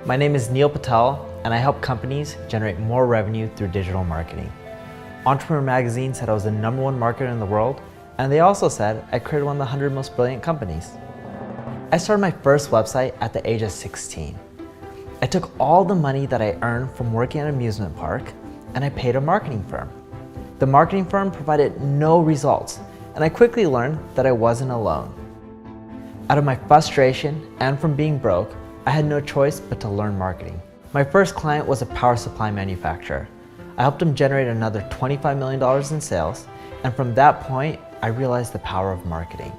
My name is Neil Patel, and I help companies generate more revenue through digital marketing. Entrepreneur Magazine said I was the #1 marketer in the world, and they also said I created one of the 100 most brilliant companies. I started my first website at the age of 16. I took all the money that I earned from working at an amusement park, and I paid a marketing firm. The marketing firm provided no results, and I quickly learned that I wasn't alone. Out of my frustration and from being broke, I had no choice but to learn marketing. My first client was a power supply manufacturer. I helped them generate another $25 million in sales, and from that point, I realized the power of marketing.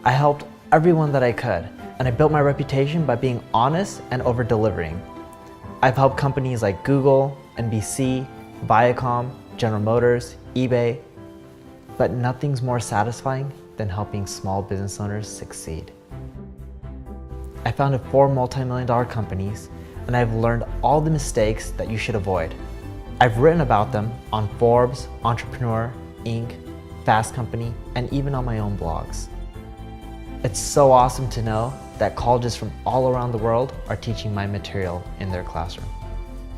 I helped everyone that I could, and I built my reputation by being honest and over-delivering. I've helped companies like Google, NBC, Viacom, General Motors, eBay, but nothing's more satisfying than helping small business owners succeed. I founded 4 multi-million-dollar companies, and I've learned all the mistakes that you should avoid. I've written about them on Forbes, Entrepreneur, Inc., Fast Company, and even on my own blogs. It's so awesome to know that colleges from all around the world are teaching my material in their classroom.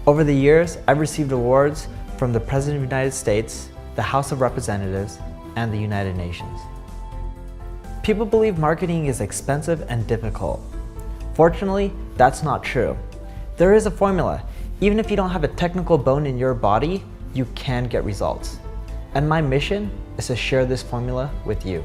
Over the years, I've received awards from the President of the United States, the House of Representatives, and the United Nations. People believe marketing is expensive and difficult. Fortunately, that's not true. There is a formula. Even if you don't have a technical bone in your body, you can get results. And my mission is to share this formula with you.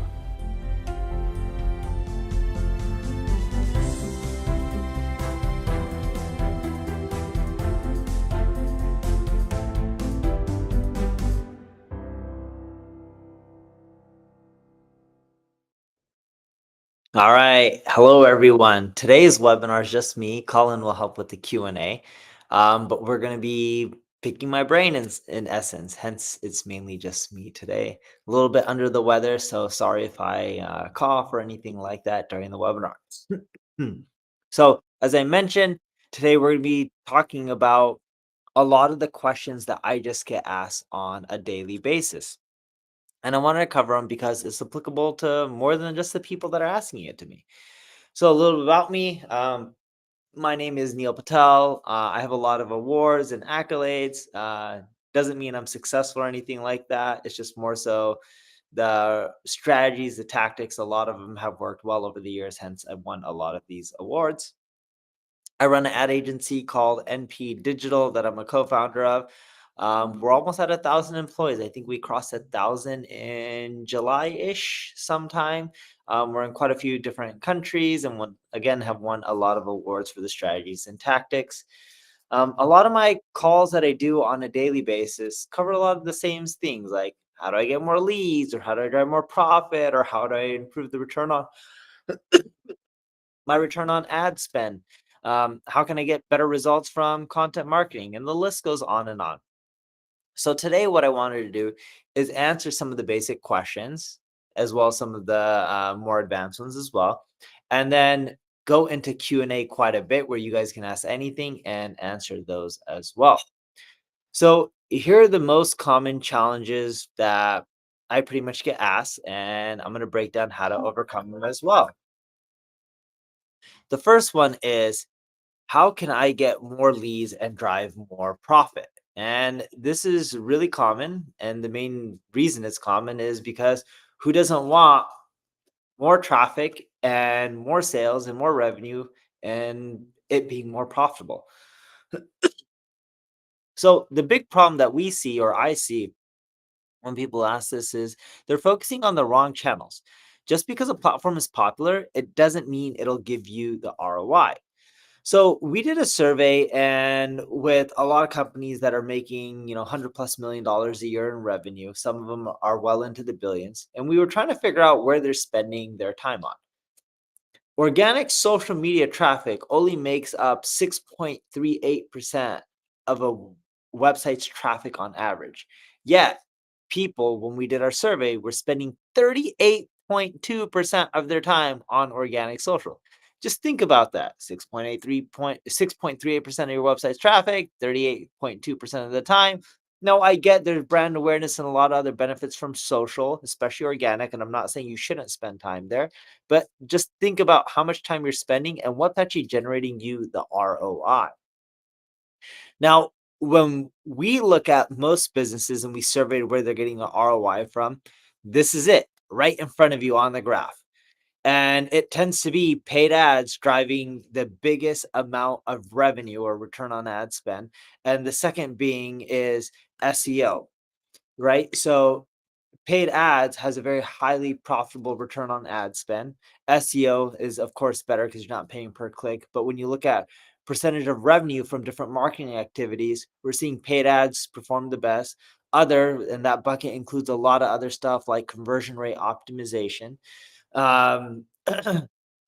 All right. Hello, everyone. Today's webinar is just me. Colin will help with the Q&A, but we're going to be picking my brain in essence. Hence, it's mainly just me today. A little bit under the weather, so sorry if I cough or anything like that during the webinar. So, as I mentioned, today we're going to be talking about a lot of the questions that I just get asked on a daily basis. And I wanted to cover them because it's applicable to more than just the people that are asking it to me. So a little bit about me. My name is Neil Patel. I have a lot of awards and accolades. Doesn't mean I'm successful or anything like that. It's just more so the strategies, the tactics, a lot of them have worked well over the years. Hence, I've won a lot of these awards. I run an ad agency called NP Digital that I'm a co-founder of. We're almost at 1,000 employees. I think we crossed 1,000 in July-ish sometime. We're in quite a few different countries and again have won a lot of awards for the strategies and tactics. A lot of my calls that I do on a daily basis cover a lot of the same things, like how do I get more leads, or how do I drive more profit, or how do I improve the return on my return on ad spend? How can I get better results from content marketing? And the list goes on and on. So today what I wanted to do is answer some of the basic questions, as well as some of the more advanced ones as well, and then go into Q&A quite a bit where you guys can ask anything and answer those as well. So here are the most common challenges that I pretty much get asked, and I'm going to break down how to overcome them as well. The first one is, how can I get more leads and drive more profit? And this is really common. And the main reason it's common is because who doesn't want more traffic and more sales and more revenue and it being more profitable? So the big problem that we see, or I see, when people ask this is they're focusing on the wrong channels. Just because a platform is popular, it doesn't mean it'll give you the ROI. So we did a survey, and with a lot of companies that are making, $100+ million a year in revenue, some of them are well into the billions, and we were trying to figure out where they're spending their time on. Organic social media traffic only makes up 6.38% of a website's traffic on average. Yet, people, when we did our survey, were spending 38.2% of their time on organic social. Just think about that. 6.38% of your website's traffic, 38.2% of the time. Now, I get there's brand awareness and a lot of other benefits from social, especially organic, and I'm not saying you shouldn't spend time there, but just think about how much time you're spending and what's actually generating you the ROI. Now, when we look at most businesses and we surveyed where they're getting the ROI from, this is it right in front of you on the graph. And it tends to be paid ads driving the biggest amount of revenue or return on ad spend. And the second being is SEO, right? So paid ads has a very highly profitable return on ad spend. SEO is, of course, better because you're not paying per click. But when you look at percentage of revenue from different marketing activities, we're seeing paid ads perform the best. Other, and that bucket includes a lot of other stuff like conversion rate optimization. Um,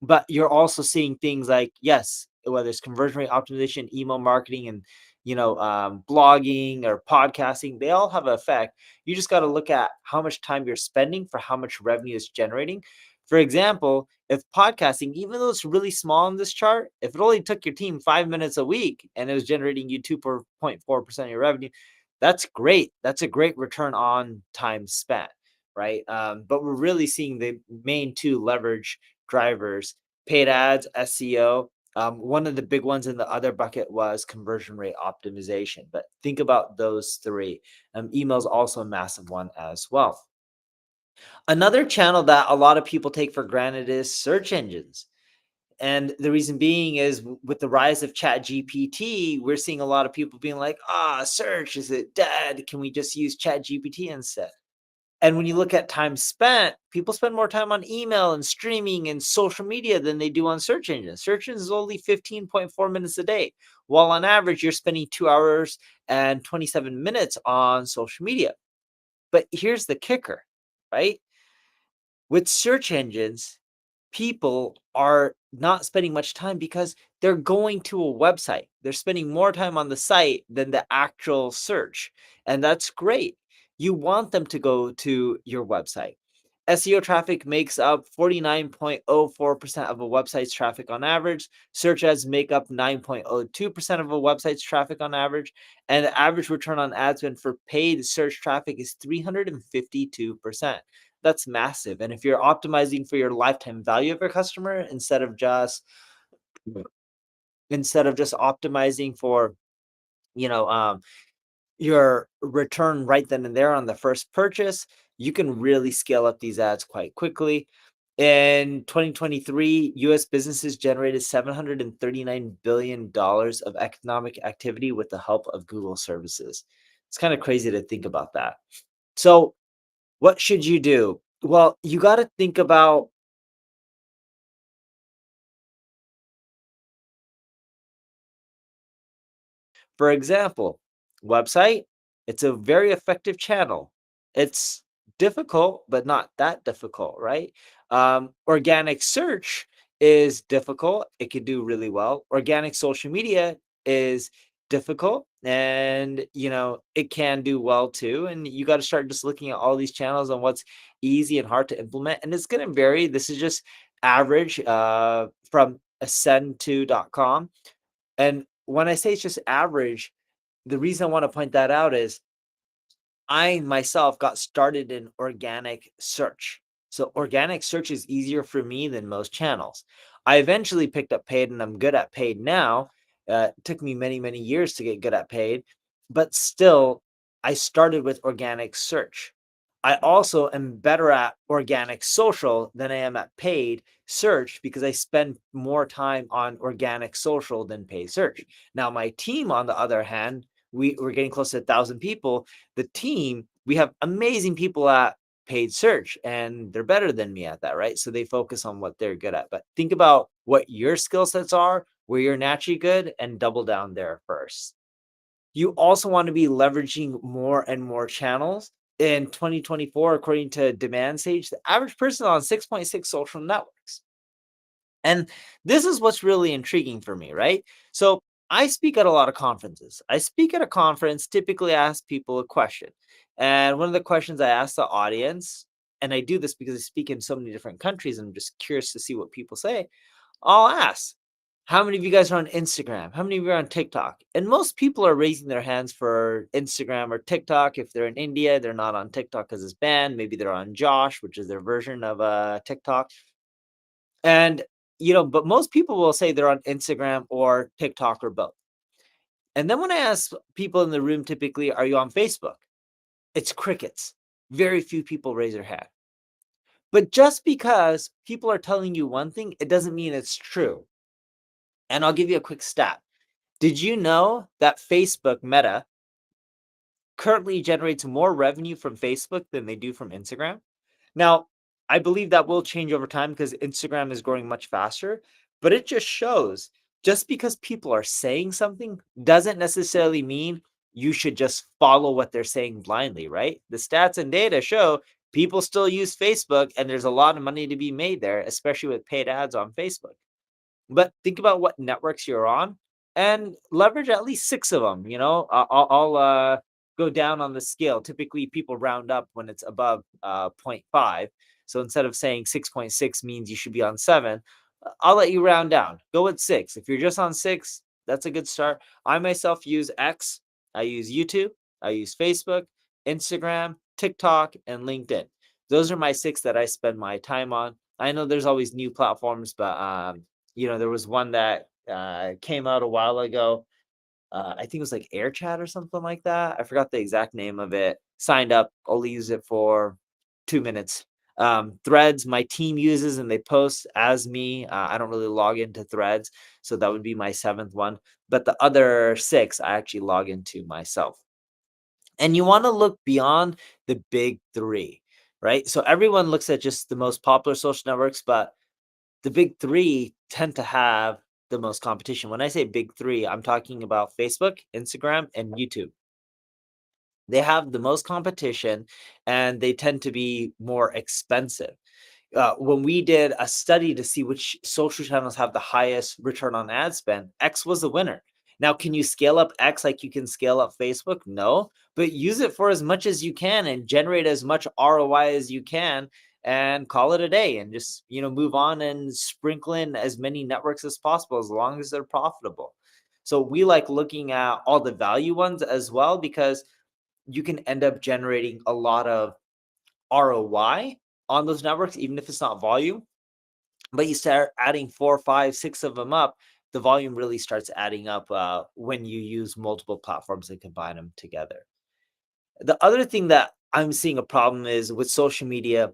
but you're also seeing things like, yes, whether it's conversion rate optimization, email marketing, and blogging or podcasting, they all have an effect. You just got to look at how much time you're spending for how much revenue it's generating. For example, if podcasting, even though it's really small in this chart, if it only took your team 5 minutes a week and it was generating you 2.4% of your revenue, that's great. That's a great return on time spent, right? But we're really seeing the main two leverage drivers: paid ads, SEO. One of the big ones in the other bucket was conversion rate optimization. But think about those three. Email's also a massive one as well. Another channel that a lot of people take for granted is search engines. And the reason being is with the rise of Chat GPT, we're seeing a lot of people being like, search, is it dead? Can we just use Chat GPT instead? And when you look at time spent, people spend more time on email and streaming and social media than they do on search engines. Search engines is only 15.4 minutes a day, while on average, you're spending 2 hours and 27 minutes on social media. But here's the kicker, right? With search engines, people are not spending much time because they're going to a website. They're spending more time on the site than the actual search. And that's great. You want them to go to your website. SEO traffic makes up 49.04% of a website's traffic on average. Search ads make up 9.02% of a website's traffic on average. And the average return on ad spend for paid search traffic is 352%. That's massive. And if you're optimizing for your lifetime value of your customer instead of just optimizing for, you know, um, your return right then and there on the first purchase, you can really scale up these ads quite quickly. In 2023, US businesses generated $739 billion of economic activity with the help of Google services. It's kind of crazy to think about that. So, what should you do? Well, you got to think about, for example, website, it's a very effective channel. It's difficult, but not that difficult, right? Organic search is difficult. It could do really well. Organic social media is difficult and it can do well too. And you got to start just looking at all these channels and what's easy and hard to implement. And it's going to vary. This is just average from ascend2.com. And when I say it's just average, the reason I want to point that out is I myself got started in organic search. So organic search is easier for me than most channels. I eventually picked up paid and I'm good at paid now. It took me many, many years to get good at paid, but still, I started with organic search. I also am better at organic social than I am at paid search because I spend more time on organic social than paid search. Now, my team, on the other hand, we're getting close to 1,000 people. The team, we have amazing people at paid search and they're better than me at that, right? So they focus on what they're good at. But think about what your skill sets are, where you're naturally good, and double down there first. You also want to be leveraging more and more channels. In 2024, according to Demand Sage, the average person on 6.6 social networks. And this is what's really intriguing for me, right? So I speak at a lot of conferences. I speak at a conference, typically ask people a question. And one of the questions I ask the audience, and I do this because I speak in so many different countries, and I'm just curious to see what people say. I'll ask, How many of you guys are on Instagram? How many of you are on TikTok? And most people are raising their hands for Instagram or TikTok. If they're in India, they're not on TikTok because it's banned. Maybe they're on Josh, which is their version of TikTok. And but most people will say they're on Instagram or TikTok or both. And then when I ask people in the room, typically, are you on Facebook? It's crickets. Very few people raise their hand. But just because people are telling you one thing, it doesn't mean it's true. And I'll give you a quick stat. Did you know that Facebook Meta currently generates more revenue from Facebook than they do from Instagram? Now, I believe that will change over time because Instagram is growing much faster, but it just shows just because people are saying something doesn't necessarily mean you should just follow what they're saying blindly, right? The stats and data show people still use Facebook and there's a lot of money to be made there, especially with paid ads on Facebook. But think about what networks you're on and leverage at least 6 of them. I'll go down on the scale. Typically, people round up when it's above, zero point 0.5. So instead of saying 6.6 means you should be on 7, I'll let you round down. Go with 6. If you're just on 6, that's a good start. I myself use X, I use YouTube, I use Facebook, Instagram, TikTok, and LinkedIn. Those are my 6 that I spend my time on. I know there's always new platforms, but there was one that came out a while ago. I think it was like Air Chat or something like that. I forgot the exact name of it. Signed up, only use it for 2 minutes. Threads, my team uses and they post as me. I don't really log into Threads, so that would be my seventh one. But the other 6, I actually log into myself. And you want to look beyond the big 3, right? So everyone looks at just the most popular social networks, but the big 3 tend to have the most competition. When I say big 3, I'm talking about Facebook, Instagram, and YouTube. They have the most competition and they tend to be more expensive. When we did a study to see which social channels have the highest return on ad spend, X was the winner. Now, can you scale up X like you can scale up Facebook? No, but use it for as much as you can and generate as much ROI as you can and call it a day and just, move on and sprinkle in as many networks as possible as long as they're profitable. So we like looking at all the value ones as well because you can end up generating a lot of ROI on those networks, even if it's not volume. But you start adding 4, 5, 6 of them up, the volume really starts adding up when you use multiple platforms and combine them together. The other thing that I'm seeing a problem is with social media.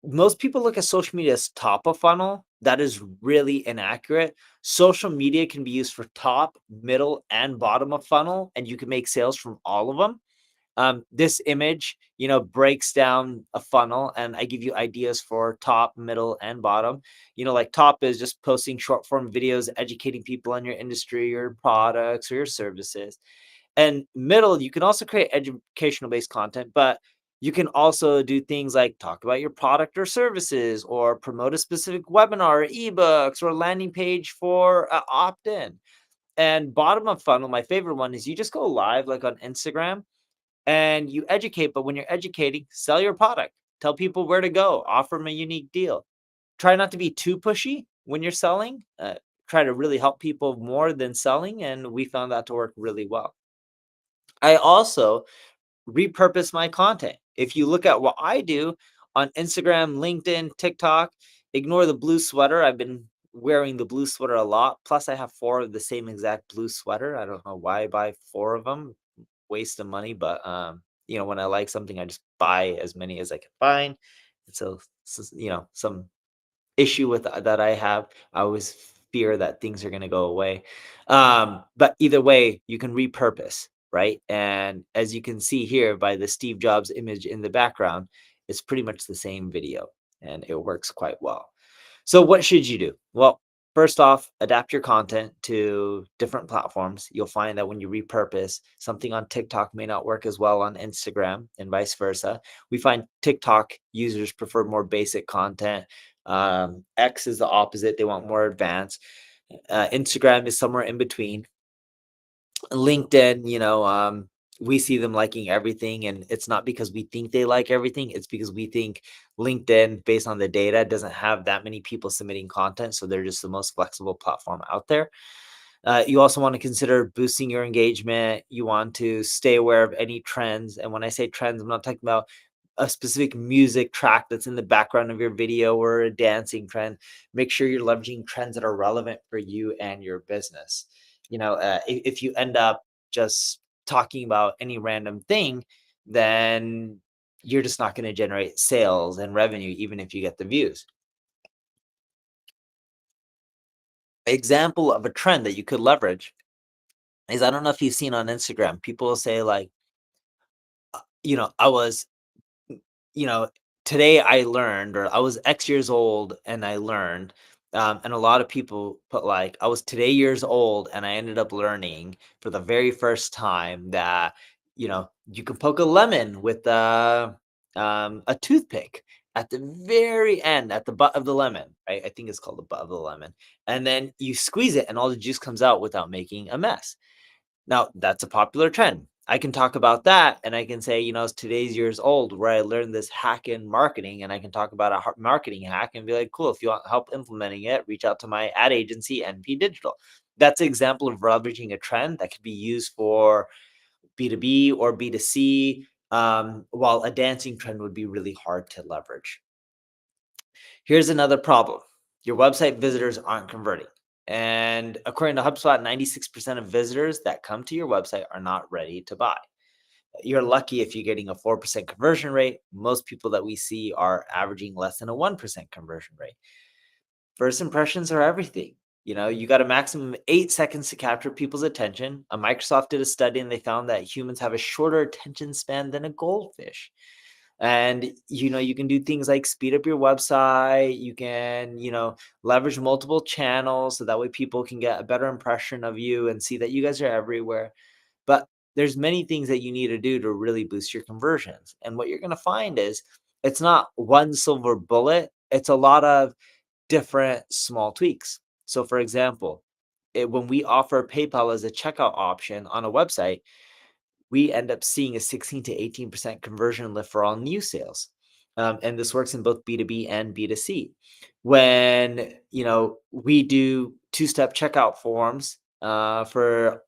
Most people look at social media as top of funnel. That is really inaccurate. Social media can be used for top, middle, and bottom of funnel, and you can make sales from all of them. This image, breaks down a funnel and I give you ideas for top, middle, and bottom. Like top is just posting short form videos, educating people on your industry, your products, or your services. And middle, you can also create educational based content, but you can also do things like talk about your product or services or promote a specific webinar or ebooks or landing page for opt in. And bottom of funnel, my favorite one is you just go live like on Instagram and you educate, but when you're educating, sell your product. Tell people where to go, offer them a unique deal. Try not to be too pushy when you're selling. Try to really help people more than selling, and we found that to work really well. I also repurpose my content. If you look at what I do on Instagram, LinkedIn, TikTok, ignore the blue sweater. I've been wearing the blue sweater a lot. Plus, I have 4 of the same exact blue sweater. I don't know why I buy 4 of them. Waste of money, but when I like something, I just buy as many as I can find. And so, some issue with that I have. I always fear that things are going to go away. But either way, you can repurpose, right? And as you can see here by the Steve Jobs image in the background, it's pretty much the same video and it works quite well. So what should you do? Well, first off, adapt your content to different platforms. You'll find that when you repurpose, something on TikTok may not work as well on Instagram and vice versa. We find TikTok users prefer more basic content. X is the opposite. They want more advanced. Instagram is somewhere in between. LinkedIn, we see them liking everything, and it's not because we think they like everything, it's because we think LinkedIn, based on the data, doesn't have that many people submitting content, so they're just the most flexible platform out there. You also want to consider boosting your engagement. You want to stay aware of any trends. And when I say trends, I'm not talking about a specific music track that's in the background of your video or a dancing trend. Make sure you're leveraging trends that are relevant for you and your business. If you end up just talking about any random thing, then you're just not going to generate sales and revenue, even if you get the views. Example of a trend that you could leverage is, I don't know if you've seen on Instagram, people will say like, I was, you know, today I learned, or I was X years old and I learned. And a lot of people put like, I was today years old and I ended up learning for the very first time that, you can poke a lemon with a toothpick at the very end, at the butt of the lemon, right? I think it's called the butt of the lemon. And then you squeeze it and all the juice comes out without making a mess. Now, that's a popular trend. I can talk about that and I can say, it's today's years old where I learned this hack in marketing, and I can talk about a marketing hack and be like, cool, if you want help implementing it, reach out to my ad agency, NP Digital. That's an example of leveraging a trend that could be used for B2B or B2C, while a dancing trend would be really hard to leverage. Here's another problem. Your website visitors aren't converting. And according to HubSpot, 96% of visitors that come to your website are not ready to buy. You're lucky if you're getting a 4% conversion rate. Most people that we see are averaging less than a 1% conversion rate. First impressions are everything. You got a maximum of 8 seconds to capture people's attention. Microsoft did a study and they found that humans have a shorter attention span than a goldfish. And you can do things like speed up your website. You can leverage multiple channels so that way people can get a better impression of you and see that you guys are everywhere. But there's many things that you need to do to really boost your conversions, and what you're going to find is it's not one silver bullet, it's a lot of different small tweaks. So for example, when we offer PayPal as a checkout option on a website, we end up seeing a 16 to 18% conversion lift for all new sales. And this works in both B2B and B2C. When, we do two-step checkout forms for,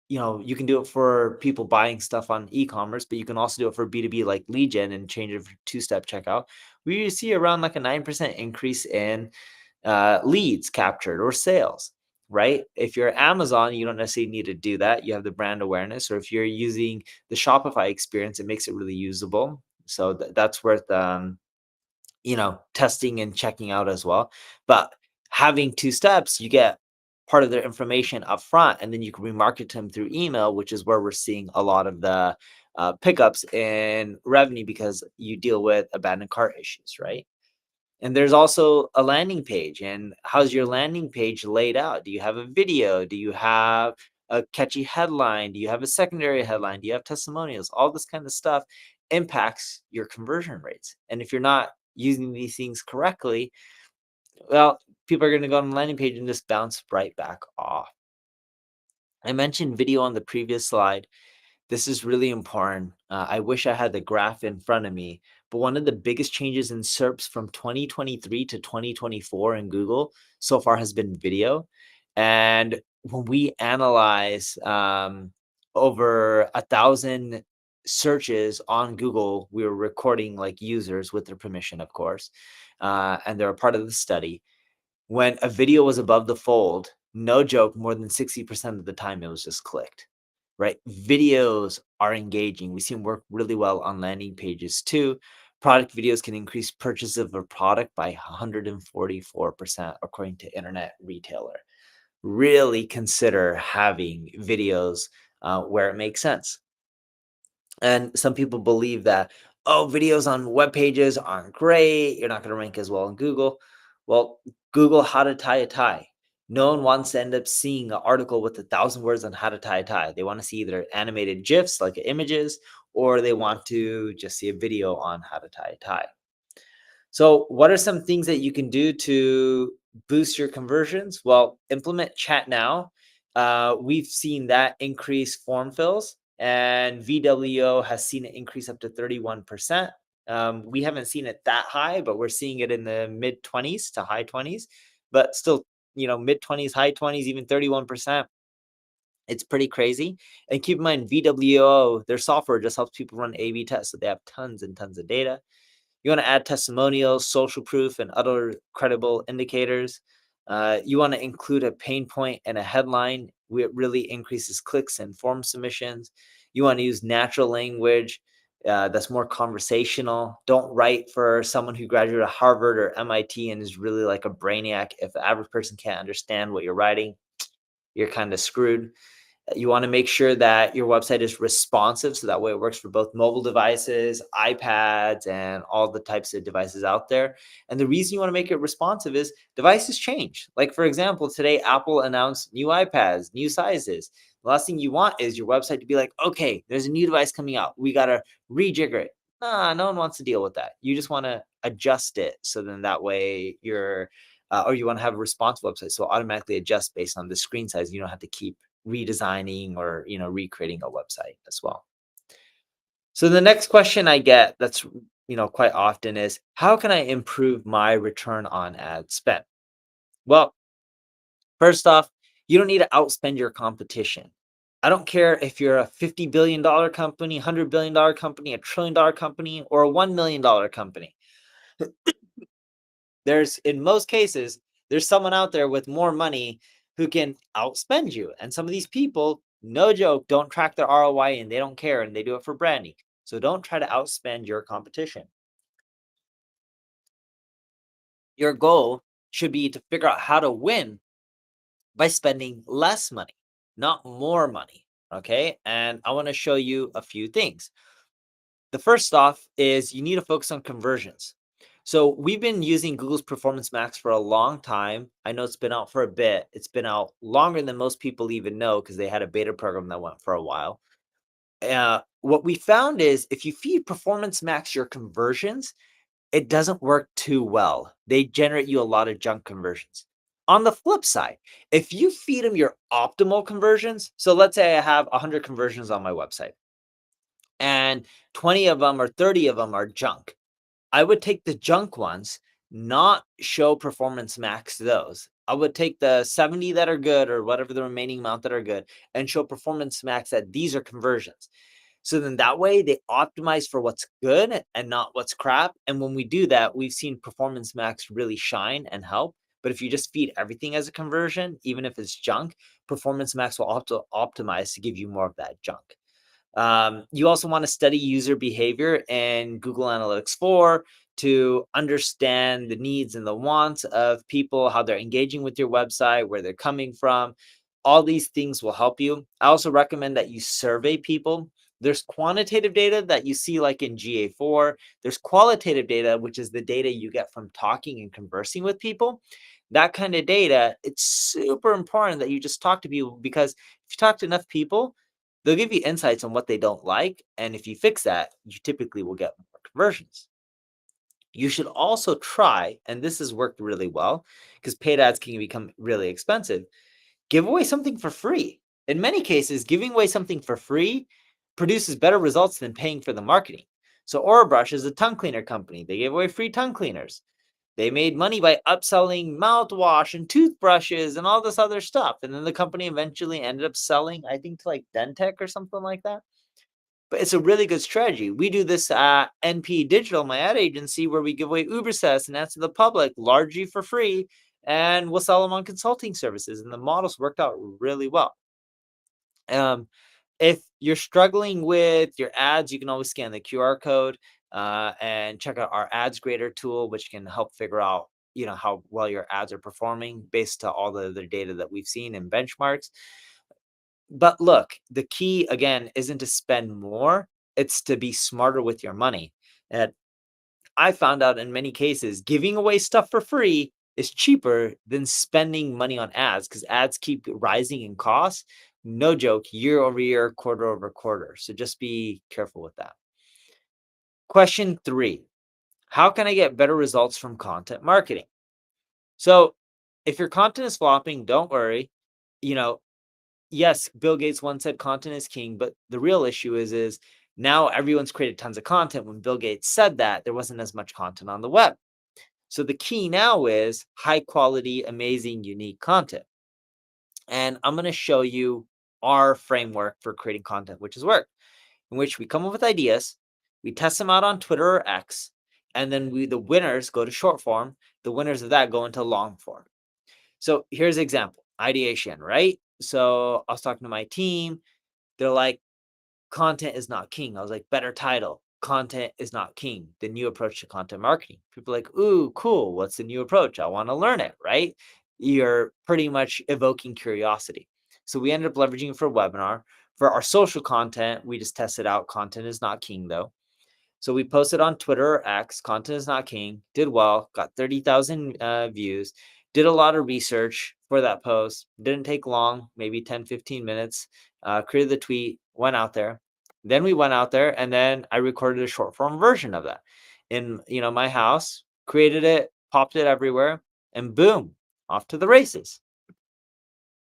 you can do it for people buying stuff on e-commerce, but you can also do it for B2B like lead gen and change it for two-step checkout. We see around like a 9% increase in leads captured or sales, right? If you're Amazon, you don't necessarily need to do that. You have the brand awareness, or if you're using the Shopify experience, it makes it really usable. So that's worth testing and checking out as well. But having two steps, you get part of their information up front, and then you can remarket to them through email, which is where we're seeing a lot of the pickups in revenue because you deal with abandoned cart issues, right? And there's also a landing page. And how's your landing page laid out? Do you have a video? Do you have a catchy headline? Do you have a secondary headline? Do you have testimonials? All this kind of stuff impacts your conversion rates. And if you're not using these things correctly, well, people are going to go on the landing page and just bounce right back off. I mentioned video on the previous slide. This is really important. I wish I had the graph in front of me, but one of the biggest changes in SERPs from 2023 to 2024 in Google so far has been video. And when we analyze over 1,000 searches on Google, we were recording like users with their permission, of course, and they're a part of the study. When a video was above the fold, no joke, more than 60% of the time it was just clicked. Right? Videos are engaging. We see them work really well on landing pages too. Product videos can increase purchase of a product by 144%, according to Internet Retailer. Really consider having videos where it makes sense. And some people believe that, oh, videos on web pages aren't great. You're not going to rank as well in Google. Well, Google how to tie a tie. No one wants to end up seeing an article with 1,000 words on how to tie a tie. They want to see either animated GIFs like images, or they want to just see a video on how to tie a tie. So what are some things that you can do to boost your conversions? Well, implement chat now. We've seen that increase form fills and VWO has seen it increase up to 31%. We haven't seen it that high, but we're seeing it in the mid 20s to high 20s, but still, mid 20s, high 20s, even 31%. It's pretty crazy. And keep in mind, VWO, their software just helps people run A/B tests. So they have tons and tons of data. You want to add testimonials, social proof, and other credible indicators. You want to include a pain point and a headline. It really increases clicks and form submissions. You want to use natural language that's more conversational. Don't write for someone who graduated Harvard or MIT and is really like a brainiac. If the average person can't understand what you're writing, you're kind of screwed. You want to make sure that your website is responsive, so that way it works for both mobile devices, iPads, and all the types of devices out there. And the reason you want to make it responsive is devices change. Like, for example, today Apple announced new iPads, new sizes. The last thing you want is your website to be like, okay, there's a new device coming out. We got to rejigger it. Nah, no one wants to deal with that. You just want to adjust it, so then that way or you want to have a responsive website, so automatically adjust based on the screen size. You don't have to keep redesigning or recreating a website as well. So the next question I get that's quite often is, how can I improve my return on ad spend? Well, first off, you don't need to outspend your competition. I don't care if you're a $50 billion company, $100 billion company, $1 trillion company, or a $1 million company. In most cases, there's someone out there with more money who can outspend you. And some of these people, no joke, don't track their ROI and they don't care and they do it for branding. So don't try to outspend your competition. Your goal should be to figure out how to win by spending less money, not more money. Okay. And I want to show you a few things. The first off is you need to focus on conversions. So we've been using Google's Performance Max for a long time. I know it's been out for a bit. It's been out longer than most people even know because they had a beta program that went for a while. What we found is if you feed Performance Max your conversions, it doesn't work too well. They generate you a lot of junk conversions. On the flip side, if you feed them your optimal conversions, so let's say I have 100 conversions on my website and 20 of them or 30 of them are junk. I would take the junk ones, not show Performance Max those. I would take the 70 that are good or whatever the remaining amount that are good and show Performance Max that these are conversions. So then that way they optimize for what's good and not what's crap. And when we do that, we've seen Performance Max really shine and help. But if you just feed everything as a conversion, even if it's junk, Performance Max will optimize to give you more of that junk. You also want to study user behavior in Google Analytics 4 to understand the needs and the wants of people, how they're engaging with your website, where they're coming from. All these things will help you. I also recommend that you survey people. There's quantitative data that you see like in GA4. There's qualitative data, which is the data you get from talking and conversing with people. That kind of data, it's super important that you just talk to people, because if you talk to enough people, they'll give you insights on what they don't like. And if you fix that, you typically will get more conversions. You should also try, and this has worked really well because paid ads can become really expensive, give away something for free. In many cases, giving away something for free produces better results than paying for the marketing. So Orabrush is a tongue cleaner company. They gave away free tongue cleaners. They made money by upselling mouthwash and toothbrushes and all this other stuff. And then the company eventually ended up selling, I think, to like Dentec or something like that. But it's a really good strategy. We do this at NP Digital, my ad agency, where we give away Uber sets and ads to the public largely for free. And we'll sell them on consulting services. And the models worked out really well. If you're struggling with your ads, you can always scan the QR code and check out our ads grader tool, which can help figure out how well your ads are performing based on all the other data that we've seen in benchmarks. But look, the key again isn't to spend more, it's to be smarter with your money. And I found out in many cases, giving away stuff for free is cheaper than spending money on ads, because ads keep rising in cost. No joke, year over year, quarter over quarter. So just be careful with that. Question 3: how can I get better results from content marketing? So if your content is flopping, don't worry. You know, yes, Bill Gates once said content is king, but the real issue is now everyone's created tons of content. When Bill Gates said that, there wasn't as much content on the web. So the key now is high quality, amazing, unique content. And I'm going to show you our framework for creating content, which is work, in which we come up with ideas, we test them out on Twitter or X, and then the winners go to short form. The winners of that go into long form. So here's an example, ideation, right? So I was talking to my team. They're like, content is not king. I was like, better title. Content is not king. The new approach to content marketing. People are like, ooh, cool. What's the new approach? I want to learn it, right? You're pretty much evoking curiosity. So we ended up leveraging it for a webinar. For our social content, we just tested out. Content is not king, though. So we posted on Twitter or X, content is not king, did well, got 30,000 views, did a lot of research for that post, didn't take long, maybe 10, 15 minutes, created the tweet, went out there. Then we went out there and then I recorded a short form version of that in, my house, created it, popped it everywhere, and boom, off to the races.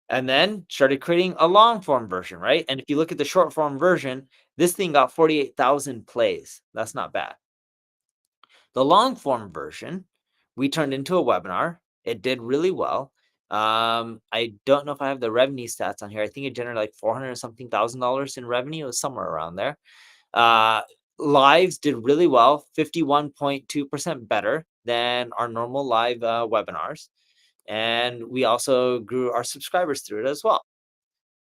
And then started creating a long form version, right? And if you look at the short form version, this thing got 48,000 plays. That's not bad. The long form version, we turned into a webinar. It did really well. I don't know if I have the revenue stats on here. I think it generated like 400 something $1,000 in revenue. It was somewhere around there. Uh, Lives did really well, 51.2% better than our normal live webinars. And we also grew our subscribers through it as well.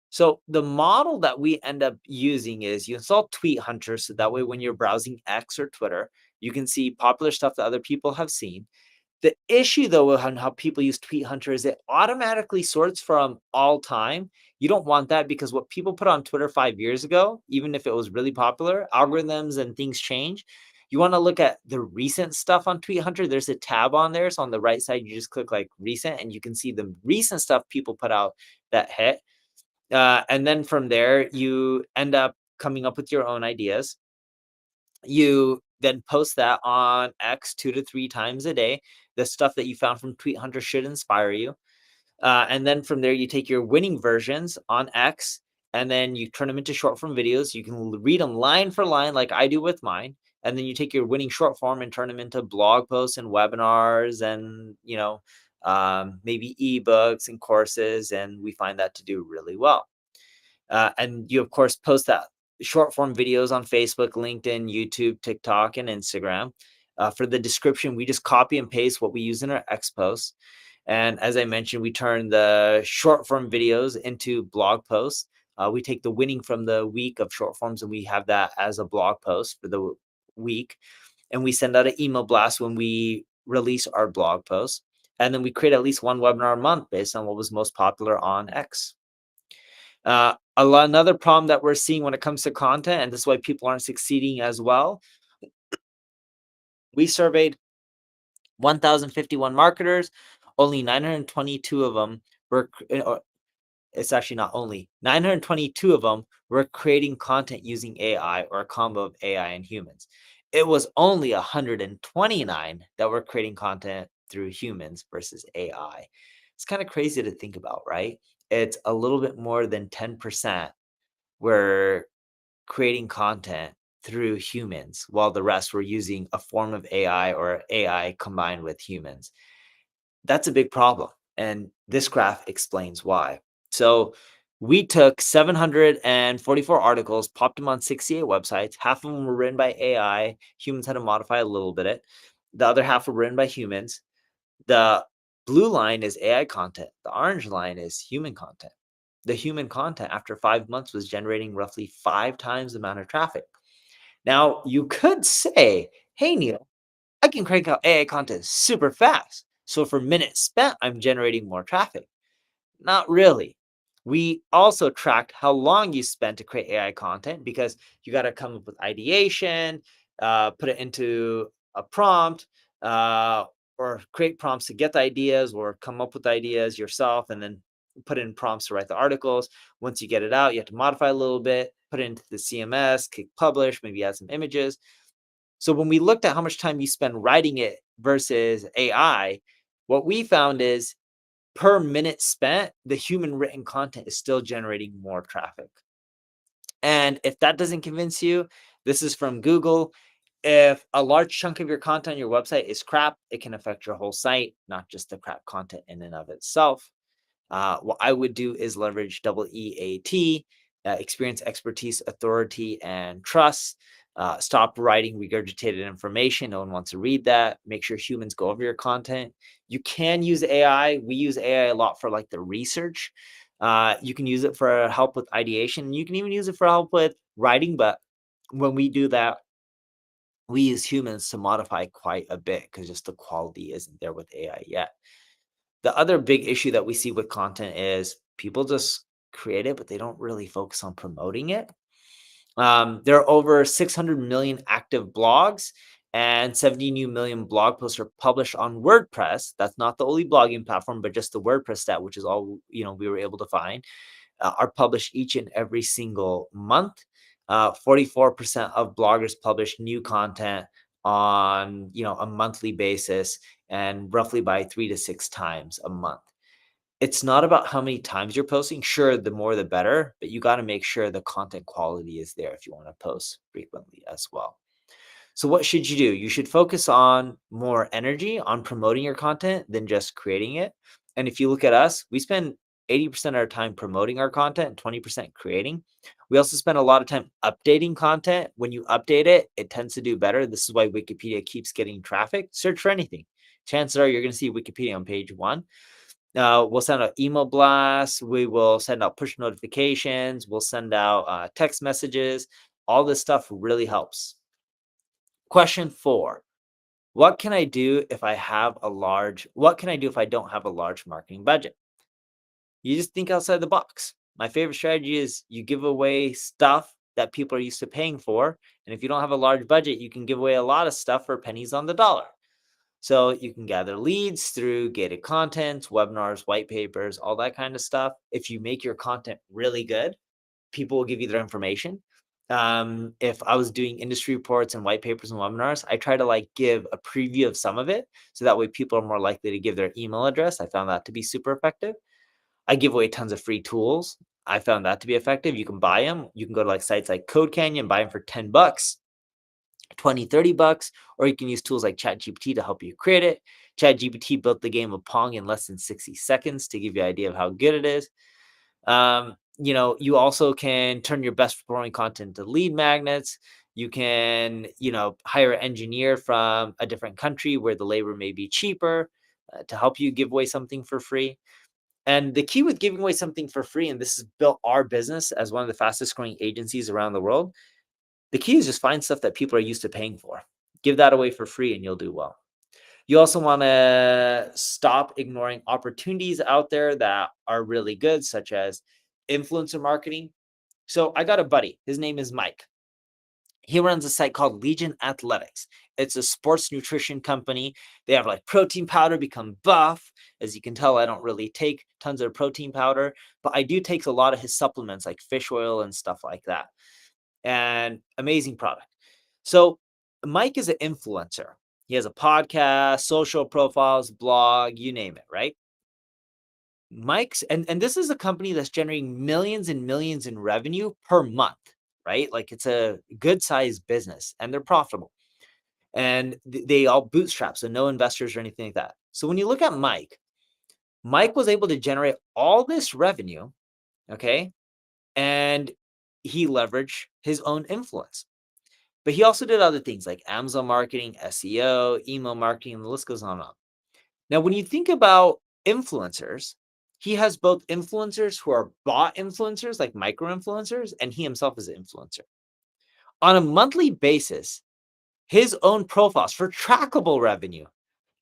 So the model that we end up using is you install Tweet Hunter. So that way, when you're browsing X or Twitter, you can see popular stuff that other people have seen. The issue, though, with how people use Tweet Hunter is it automatically sorts from all time. You don't want that because what people put on Twitter 5 years ago, even if it was really popular, algorithms and things change. You want to look at the recent stuff on Tweet Hunter. There's a tab on there. So on the right side, you just click like recent and you can see the recent stuff people put out that hit. And then from there, you end up coming up with your own ideas. You then post that on X 2 to 3 times a day. The stuff that you found from Tweet Hunter should inspire you. And then from there, you take your winning versions on X and then you turn them into short form videos. You can read them line for line, like I do with mine. And then you take your winning short form and turn them into blog posts and webinars and, maybe ebooks and courses. And we find that to do really well. And you, of course, post that short form videos on Facebook, LinkedIn, YouTube, TikTok, and Instagram. For the description, we just copy and paste what we use in our X posts. And as I mentioned, we turn the short form videos into blog posts. We take the winning from the week of short forms and we have that as a blog post for the week. And we send out an email blast when we release our blog post. And then we create at least one webinar a month based on what was most popular on X. Another problem that we're seeing when it comes to content, and this is why people aren't succeeding as well. We surveyed 1,051 marketers. Only 922 of them were, it's actually not only, 922 of them were creating content using AI or a combo of AI and humans. It was only 129 that were creating content through humans versus AI. It's kind of crazy to think about, right? It's a little bit more than 10% were creating content through humans, while the rest were using a form of AI or AI combined with humans. That's a big problem. And this graph explains why. So we took 744 articles, popped them on 68 websites. Half of them were written by AI. Humans had to modify a little bit. The other half were written by humans. The blue line is AI content. The orange line is human content. The human content after 5 months was generating roughly 5 times the amount of traffic. Now, you could say, hey, Neil, I can crank out AI content super fast. So for minutes spent, I'm generating more traffic. Not really. We also tracked how long you spent to create AI content because you got to come up with ideation, put it into a prompt, or create prompts to get the ideas or come up with ideas yourself and then put in prompts to write the articles. Once you get it out, you have to modify a little bit, put it into the CMS, click publish, maybe add some images. So when we looked at how much time you spend writing it versus AI, what we found is per minute spent, the human written content is still generating more traffic. And if that doesn't convince you, this is from Google. If a large chunk of your content on your website is crap, it can affect your whole site, not just the crap content in and of itself. What I would do is leverage double EAT, experience, expertise, authority, and trust. Stop writing regurgitated information. No one wants to read that. Make sure humans go over your content. You can use AI. We use AI a lot for like the research. You can use it for help with ideation. You can even use it for help with writing. But when we do that, we use humans to modify quite a bit because just the quality isn't there with AI yet. The other big issue that we see with content is people just create it, but they don't really focus on promoting it. There are over 600 million active blogs and 70 new million blog posts are published on WordPress. That's not the only blogging platform, but just the WordPress stat, which is all we were able to find, are published each and every single month. 44% of bloggers publish new content on a monthly basis and roughly by 3 to 6 times a month. It's not about how many times you're posting. Sure, the more the better, but you got to make sure the content quality is there if you want to post frequently as well. So what should you do? You should focus on more energy on promoting your content than just creating it. And if you look at us, we spend 80% of our time promoting our content, 20% creating. We also spend a lot of time updating content. When you update it, it tends to do better. This is why Wikipedia keeps getting traffic. Search for anything. Chances are you're going to see Wikipedia on page one. We'll send out email blasts. We will send out push notifications. We'll send out text messages. All this stuff really helps. Question 4. What can I do if I don't have a large marketing budget? You just think outside the box. My favorite strategy is you give away stuff that people are used to paying for. And if you don't have a large budget, you can give away a lot of stuff for pennies on the dollar. So you can gather leads through gated content, webinars, white papers, all that kind of stuff. If you make your content really good, people will give you their information. If I was doing industry reports and white papers and webinars, I try to like give a preview of some of it. So that way people are more likely to give their email address. I found that to be super effective. I give away tons of free tools. I found that to be effective. You can buy them. You can go to like sites like Code Canyon, buy them for $10, 20, $30, or you can use tools like ChatGPT to help you create it. ChatGPT built the game of Pong in less than 60 seconds to give you an idea of how good it is. You also can turn your best performing content to lead magnets. You can, hire an engineer from a different country where the labor may be cheaper to help you give away something for free. And the key with giving away something for free, and this has built our business as one of the fastest growing agencies around the world, the key is just find stuff that people are used to paying for. Give that away for free and you'll do well. You also want to stop ignoring opportunities out there that are really good, such as influencer marketing. So I got a buddy. His name is Mike. He runs a site called Legion Athletics. It's a sports nutrition company. They have like protein powder, become buff. As you can tell, I don't really take tons of protein powder, but I do take a lot of his supplements like fish oil and stuff like that. And amazing product. So Mike is an influencer. He has a podcast, social profiles, blog, you name it, right? Mike's and this is a company that's generating millions and millions in revenue per month, right? Like it's a good sized business and they're profitable. And they all bootstrap, so no investors or anything like that. So when you look at Mike was able to generate all this revenue, okay? And he leveraged his own influence. But he also did other things like Amazon marketing, SEO, email marketing, and the list goes on and on. Now, when you think about influencers, he has both influencers who are bought influencers, like micro influencers, and he himself is an influencer. On a monthly basis, his own profiles for trackable revenue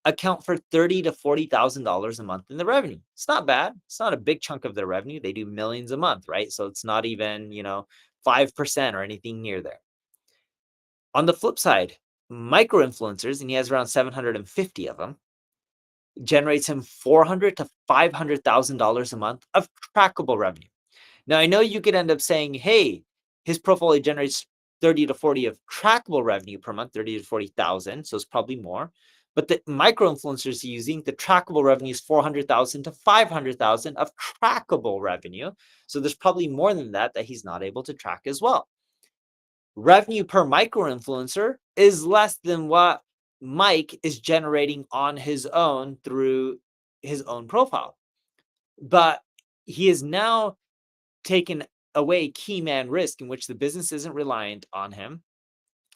account for $30,000 to $40,000 a month in the revenue. It's not bad. It's not a big chunk of their revenue. They do millions a month, right? So it's not even 5% or anything near there. On the flip side, micro influencers, and he has around 750 of them, generates him $400,000 to $500,000 a month of trackable revenue. Now, I know you could end up saying, hey, his portfolio generates 30 to 40 of trackable revenue per month, 30 to 40,000. So it's probably more. But the micro influencers using the trackable revenue is 400,000 to 500,000 of trackable revenue. So there's probably more than that he's not able to track as well. Revenue per micro influencer is less than what Mike is generating on his own through his own profile. But he has now taken away key man risk in which the business isn't reliant on him.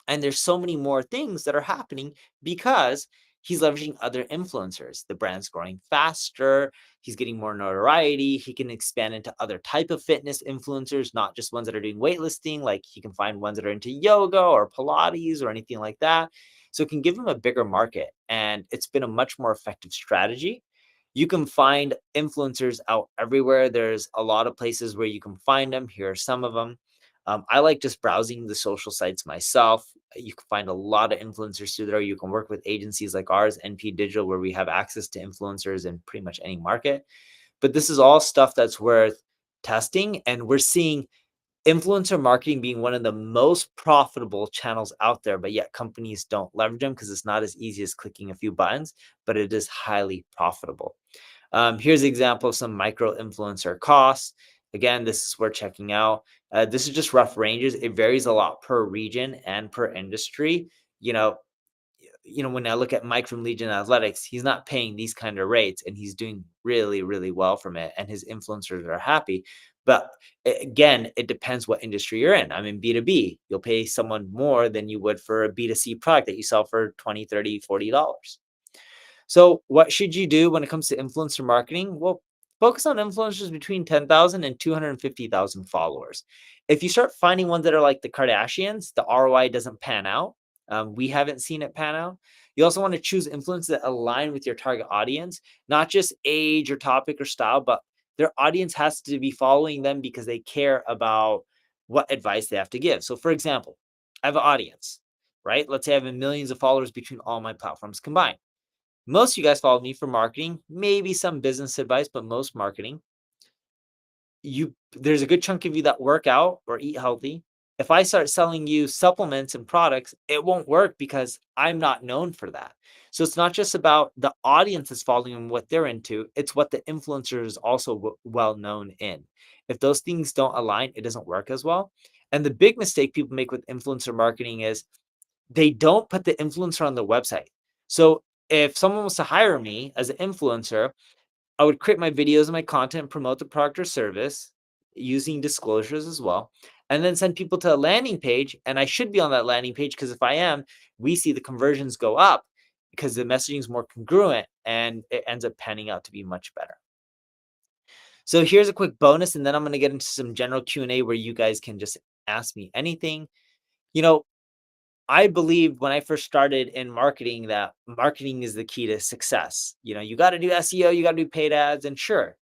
And there's so many more things that are happening because he's leveraging other influencers. The brand's growing faster. He's getting more notoriety. He can expand into other type of fitness influencers, not just ones that are doing weightlifting. Like he can find ones that are into yoga or Pilates or anything like that. So it can give him a bigger market. And it's been a much more effective strategy. You can find influencers out everywhere. There's a lot of places where you can find them. Here are some of them. I like just browsing the social sites myself. You can find a lot of influencers through there. You can work with agencies like ours, NP Digital, where we have access to influencers in pretty much any market. But this is all stuff that's worth testing. And we're seeing influencer marketing being one of the most profitable channels out there, but yet companies don't leverage them because it's not as easy as clicking a few buttons, but it is highly profitable. Here's an example of some micro influencer costs. Again, this is worth checking out. This is just rough ranges. It varies a lot per region and per industry. You know, when I look at Mike from Legion Athletics, he's not paying these kind of rates and he's doing really, really well from it. And his influencers are happy. But again, it depends what industry you're in. I'm in B2B. You'll pay someone more than you would for a B2C product that you sell for 20, 30, $40. So what should you do when it comes to influencer marketing? Well, focus on influencers between 10,000 and 250,000 followers. If you start finding ones that are like the Kardashians, the ROI doesn't pan out. We haven't seen it pan out. You also want to choose influencers that align with your target audience, not just age or topic or style, but their audience has to be following them because they care about what advice they have to give. So, for example, I have an audience, right? Let's say I have millions of followers between all my platforms combined. Most of you guys follow me for marketing, maybe some business advice, but most marketing. There's a good chunk of you that work out or eat healthy. If I start selling you supplements and products, it won't work because I'm not known for that. So it's not just about the audience that's following and what they're into, it's what the influencer is also well known in. If those things don't align, it doesn't work as well. And the big mistake people make with influencer marketing is they don't put the influencer on the website. So if someone was to hire me as an influencer, I would create my videos and my content, promote the product or service using disclosures as well, and then send people to a landing page. And I should be on that landing page because if I am, we see the conversions go up because the messaging is more congruent and it ends up panning out to be much better. So here's a quick bonus, and then I'm going to get into some general Q&A where you guys can just ask me anything. You know, I believe when I first started in marketing that marketing is the key to success. You got to do SEO, you got to do paid ads, and sure.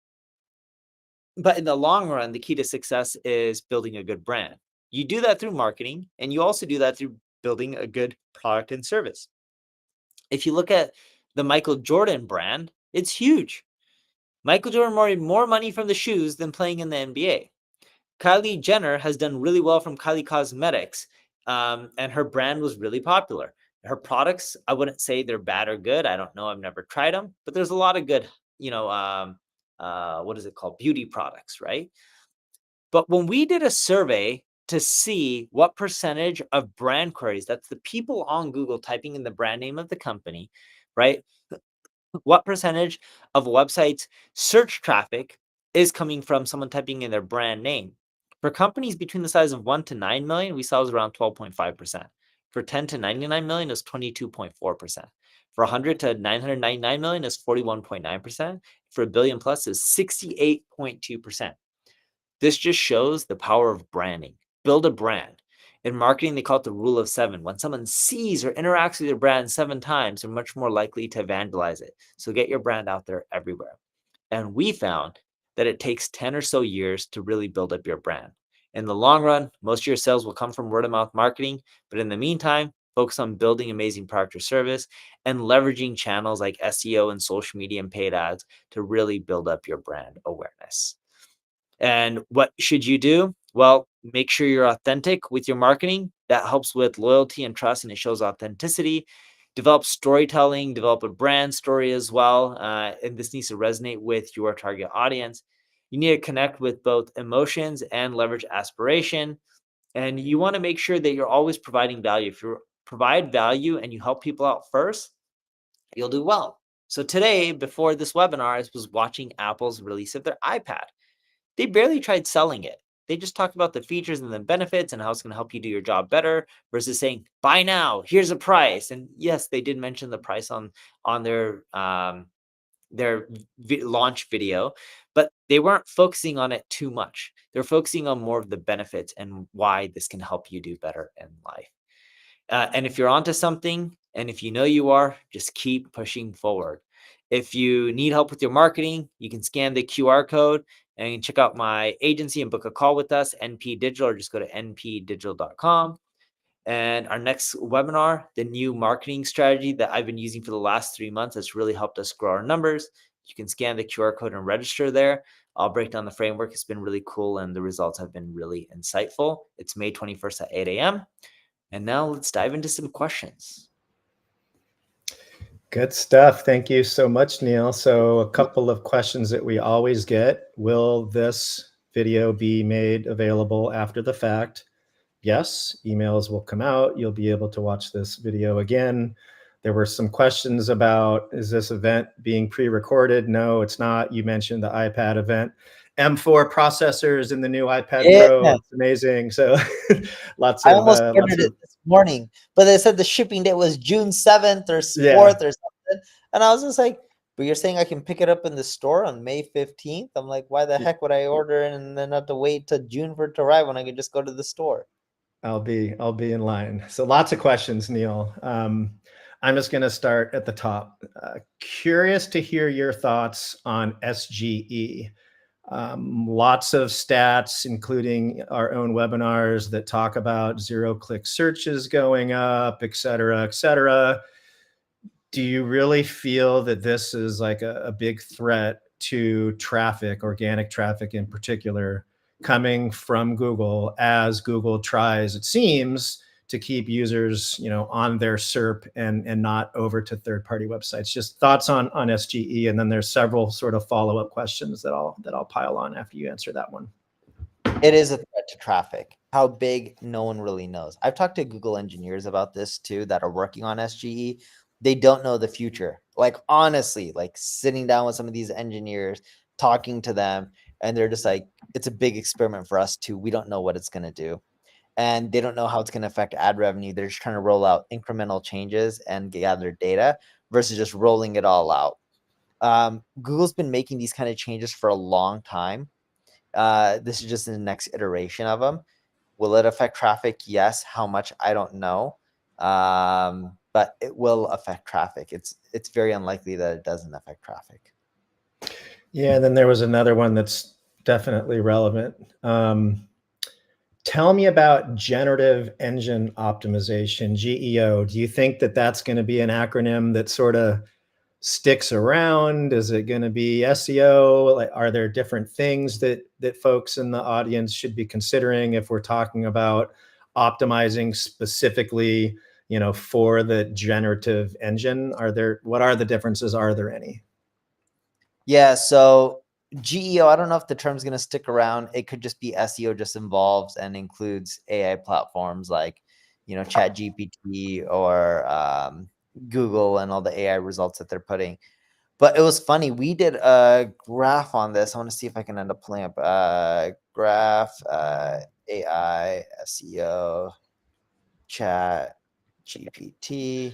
But in the long run, the key to success is building a good brand. You do that through marketing, and you also do that through building a good product and service. If you look at the Michael Jordan brand, it's huge. Michael Jordan made more money from the shoes than playing in the NBA. Kylie Jenner has done really well from Kylie Cosmetics, and her brand was really popular. Her products, I wouldn't say they're bad or good. I don't know. I've never tried them, but there's a lot of good, what is it called? Beauty products, right? But when we did a survey to see what percentage of brand queries, that's the people on Google typing in the brand name of the company, right? What percentage of websites search traffic is coming from someone typing in their brand name? For companies between the size of 1 to 9 million, we saw it was around 12.5%. For 10 to 99 million, it's 22.4%. For 100 to 999 million, is 41.9%. For a billion plus, is 68.2%. This just shows the power of branding. Build a brand. In marketing, they call it the rule of 7. When someone sees or interacts with your brand 7 times, they're much more likely to evangelize it. So get your brand out there everywhere. And we found that it takes 10 or so years to really build up your brand. In the long run, most of your sales will come from word of mouth marketing. But in the meantime, focus on building amazing product or service and leveraging channels like SEO and social media and paid ads to really build up your brand awareness. And what should you do? Well, make sure you're authentic with your marketing. That helps with loyalty and trust, and it shows authenticity. Develop storytelling, develop a brand story as well. And this needs to resonate with your target audience. You need to connect with both emotions and leverage aspiration. And you want to make sure that you're always providing value. If you provide value and you help people out first, you'll do well. So today, before this webinar, I was watching Apple's release of their iPad. They barely tried selling it. They just talked about the features and the benefits and how it's going to help you do your job better versus saying, buy now, here's a price. And yes, they did mention the price on their launch video, but they weren't focusing on it too much. They're focusing on more of the benefits and why this can help you do better in life. And if you're onto something, and if you know you are, just keep pushing forward. If you need help with your marketing, you can scan the QR code and check out my agency and book a call with us, NP Digital, or just go to npdigital.com. And our next webinar, the new marketing strategy that I've been using for the last 3 months, has really helped us grow our numbers. You can scan the QR code and register there. I'll break down the framework. It's been really cool, and the results have been really insightful. It's May 21st at 8 a.m. And now let's dive into some questions. Good stuff. Thank you so much, Neil. So a couple of questions that we always get. Will this video be made available after the fact? Yes, emails will come out. You'll be able to watch this video again. There were some questions about, is this event being pre-recorded? No, it's not. You mentioned the iPad event. M4 processors in the new iPad Pro. It's amazing. So I almost ordered it this morning, but they said the shipping date was June 7th or 4th or something. And I was just like, but you're saying I can pick it up in the store on May 15th? I'm like, why the heck would I order it and then have to wait till June for it to arrive when I can just go to the store? I'll be in line. So lots of questions, Neil. I'm just going to start at the top. Curious to hear your thoughts on SGE. Lots of stats, including our own webinars that talk about zero-click searches going up, et cetera, et cetera. Do you really feel that this is like a big threat to traffic, organic traffic in particular, coming from Google as Google tries, it seems, to keep users, on their SERP and not over to third-party websites? Just thoughts on SGE, and then there's several sort of follow-up questions that I'll pile on after you answer that one. It is a threat to traffic. How big, no one really knows. I've talked to Google engineers about this too that are working on SGE. They don't know the future. Like, honestly, like sitting down with some of these engineers, talking to them, and they're just like, it's a big experiment for us too. We don't know what it's going to do. And they don't know how it's going to affect ad revenue. They're just trying to roll out incremental changes and gather data versus just rolling it all out. Google's been making these kind of changes for a long time. This is just the next iteration of them. Will it affect traffic? Yes. How much? I don't know. But it will affect traffic. It's very unlikely that it doesn't affect traffic. Yeah, and then there was another one that's definitely relevant. Tell me about generative engine optimization, GEO. Do you think that that's going to be an acronym that sort of sticks around? Is it going to be SEO? Like, are there different things that folks in the audience should be considering if we're talking about optimizing specifically, for the generative engine? What are the differences? Are there any? Yeah, so GEO, I don't know if the term's going to stick around. It could just be SEO, just involves and includes AI platforms like, ChatGPT or Google and all the AI results that they're putting. But it was funny. We did a graph on this. I want to see if I can end up pulling up graph, AI, SEO, Chat, GPT.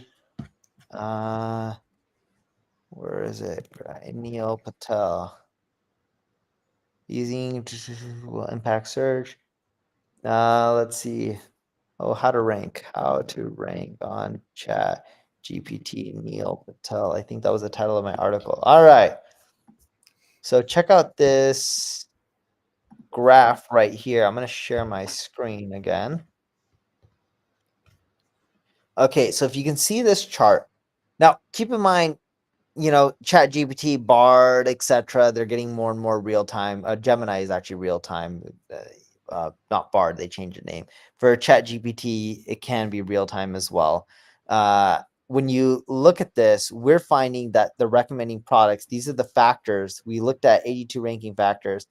Where is it? Neil Patel. Using will impact search. Let's see. Oh, how to rank on Chat GPT. Neil Patel. I think that was the title of my article. All right. So check out this graph right here. I'm going to share my screen again. Okay, so if you can see this chart. Now, keep in mind, Chat GPT, Bard, etc. They're getting more and more real time. Gemini is actually real time. Not Bard, they changed the name. For Chat GPT, it can be real time as well. when you look at this, we're finding that the recommending products, these are the factors. We looked at 82 ranking factors.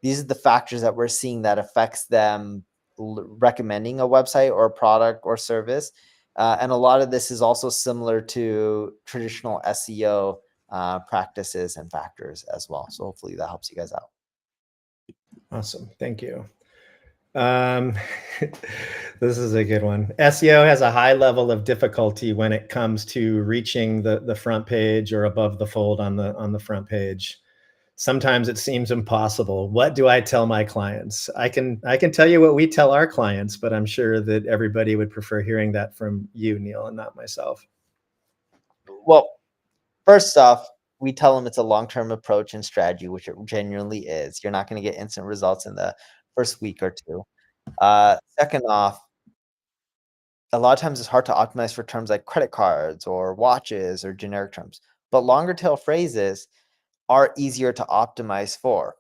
These are the factors that we're seeing that affects them recommending a website or a product or service. And a lot of this is also similar to traditional SEO practices and factors as well. So hopefully that helps you guys out. Awesome. Thank you. This is a good one. SEO has a high level of difficulty when it comes to reaching the front page or above the fold on the front page. Sometimes it seems impossible. What do I tell my clients? I can tell you what we tell our clients, but I'm sure that everybody would prefer hearing that from you, Neil, and not myself. Well, first off, we tell them it's a long-term approach and strategy, which it genuinely is. You're not going to get instant results in the first week or two. Second off, a lot of times it's hard to optimize for terms like credit cards or watches or generic terms, but longer tail phrases are easier to optimize for.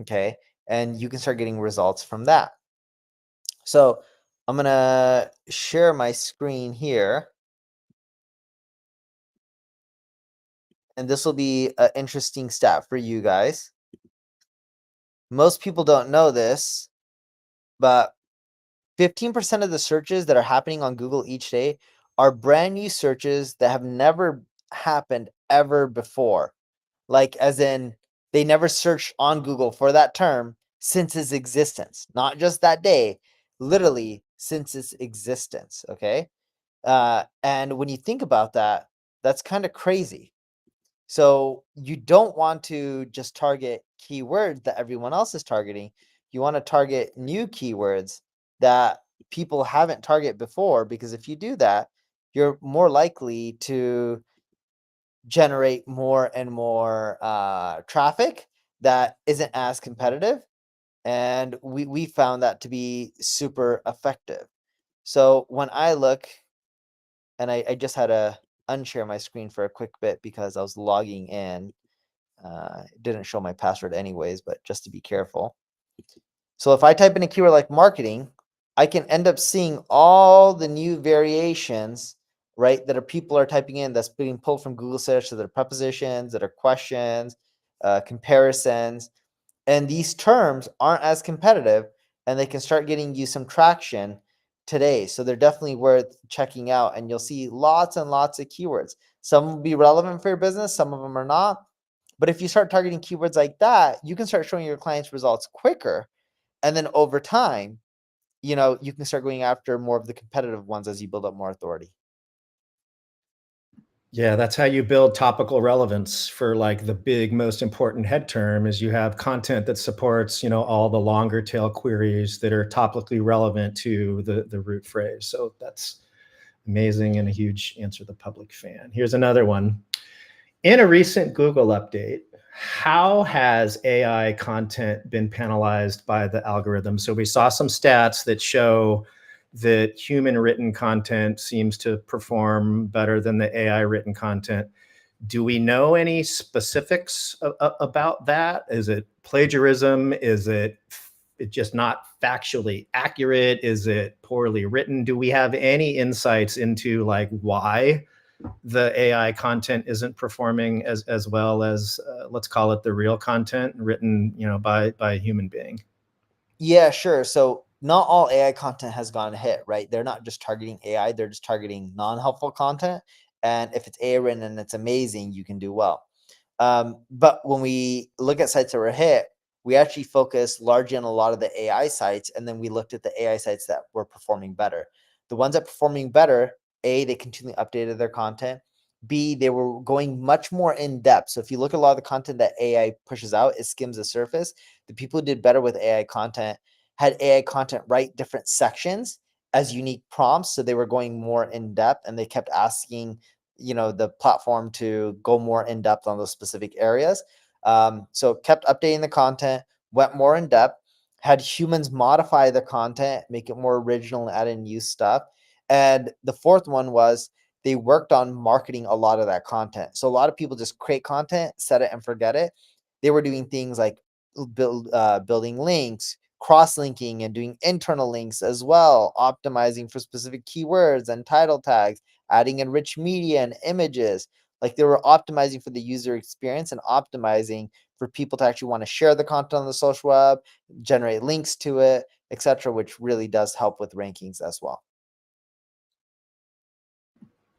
Okay. And you can start getting results from that. So I'm going to share my screen here. And this will be an interesting stat for you guys. Most people don't know this, but 15% of the searches that are happening on Google each day are brand new searches that have never happened ever before. Like, as in, they never searched on Google for that term since its existence, not just that day, literally since its existence. Okay. And when you think about that, that's kind of crazy. So you don't want to just target keywords that everyone else is targeting. You want to target new keywords that people haven't targeted before, because if you do that, you're more likely to generate more and more traffic that isn't as competitive. And we found that to be super effective. So when I look, and I just had to unshare my screen for a quick bit because I was logging in. It didn't show my password anyways, but just to be careful. So if I type in a keyword like marketing, I can end up seeing all the new variations, right, that people are typing in that's being pulled from Google search, so that are prepositions, that are questions, comparisons. And these terms aren't as competitive, and they can start getting you some traction today. So they're definitely worth checking out, and you'll see lots and lots of keywords. Some will be relevant for your business, some of them are not. But if you start targeting keywords like that, you can start showing your clients results quicker. And then over time, you can start going after more of the competitive ones as you build up more authority. Yeah, that's how you build topical relevance for like the big, most important head term is you have content that supports, all the longer tail queries that are topically relevant to the root phrase. So that's amazing and a huge Answer the Public fan. Here's another one. In a recent Google update, how has AI content been penalized by the algorithm? So we saw some stats that show that human written content seems to perform better than the AI written content. Do we know any specifics about that? Is it plagiarism? Is it just not factually accurate? Is it poorly written? Do we have any insights into like why the AI content isn't performing as well as let's call it the real content written, by a human being? Yeah, sure. So not all AI content has gone a hit, right? They're not just targeting AI, they're just targeting non-helpful content. And if it's AI written and it's amazing, you can do well. But when we look at sites that were hit, we actually focused largely on a lot of the AI sites, and then we looked at the AI sites that were performing better. The ones that were performing better, A, they continually updated their content. B, they were going much more in depth. So if you look at a lot of the content that AI pushes out, it skims the surface. The people who did better with AI content had AI content write different sections as unique prompts. So they were going more in depth, and they kept asking the platform to go more in depth on those specific areas. So kept updating the content, went more in depth, had humans modify the content, make it more original, and add in new stuff. And the fourth one was they worked on marketing a lot of that content. So a lot of people just create content, set it and forget it. They were doing things like building links, cross-linking, and doing internal links as well, optimizing for specific keywords and title tags, adding in rich media and images. Like they were optimizing for the user experience and optimizing for people to actually want to share the content on the social web, generate links to it, etc., which really does help with rankings as well.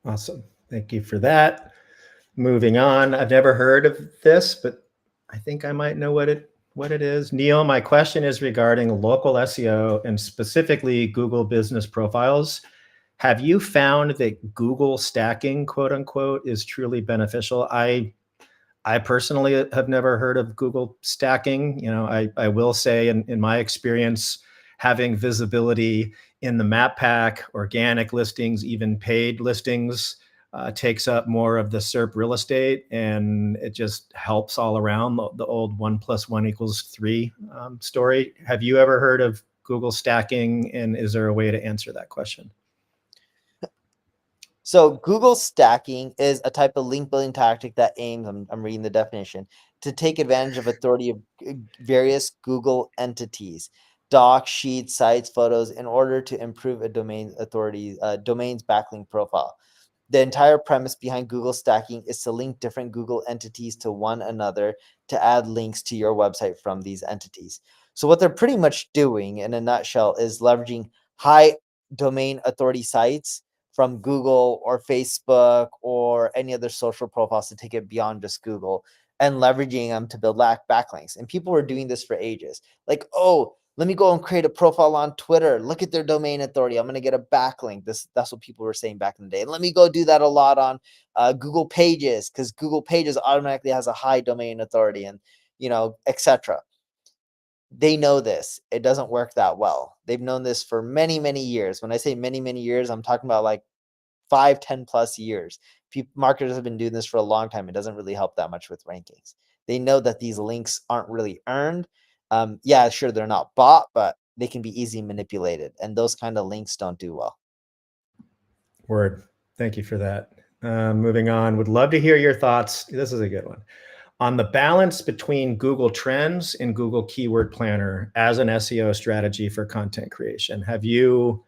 Awesome. Thank you for that. Moving on. I've never heard of this, but I think I might know what it is. Neil, my question is regarding local SEO and specifically Google business profiles. Have you found that Google stacking, quote unquote, is truly beneficial? I personally have never heard of Google stacking. I will say in my experience, having visibility in the map pack, organic listings, even paid listings, takes up more of the SERP real estate, and it just helps all around the old 1+1 = 3 story. Have you ever heard of Google stacking, and is there a way to answer that question? So Google stacking is a type of link building tactic that aims, I'm reading the definition, to take advantage of authority of various Google entities, docs, sheets, sites, photos, in order to improve a domain's backlink profile. The entire premise behind Google stacking is to link different Google entities to one another to add links to your website from these entities. So what they're pretty much doing in a nutshell is leveraging high domain authority sites from Google or Facebook or any other social profiles to take it beyond just Google and leveraging them to build backlinks. And people were doing this for ages. Like, oh, let me go and create a profile on Twitter. Look at their domain authority. I'm going to get a backlink. That's what people were saying back in the day. And let me go do that a lot on Google Pages, because Google Pages automatically has a high domain authority and, etc. They know this. It doesn't work that well. They've known this for many, many years. When I say many, many years, I'm talking about like 5, 10 plus years. Marketers have been doing this for a long time. It doesn't really help that much with rankings. They know that these links aren't really earned. Yeah, sure, they're not bought, but they can be easily manipulated. And those kind of links don't do well. Word. Thank you for that. Moving on, would love to hear your thoughts. This is a good one. On the balance between Google Trends and Google Keyword Planner as an SEO strategy for content creation. The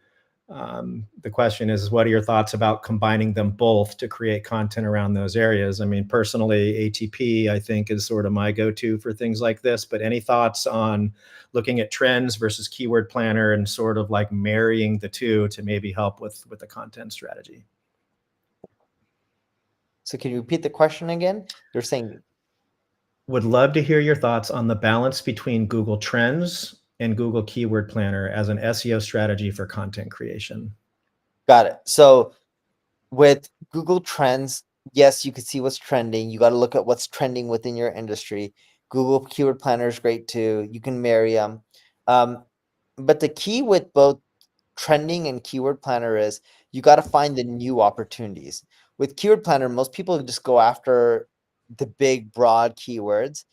question is, what are your thoughts about combining them both to create content around those areas? I mean, personally, ATP, I think, is sort of my go-to for things like this, but any thoughts on looking at trends versus Keyword Planner and sort of like marrying the two to maybe help with the content strategy? So can you repeat the question again? You're saying... Would love to hear your thoughts on the balance between Google Trends and Google Keyword Planner as an SEO strategy for content creation. Got it. So with Google Trends, yes, you can see what's trending. You got to look at what's trending within your industry. Google Keyword Planner is great too. You can marry them. But the key with both trending and Keyword Planner is you got to find the new opportunities. With Keyword Planner, most people just go after the big, broad keywords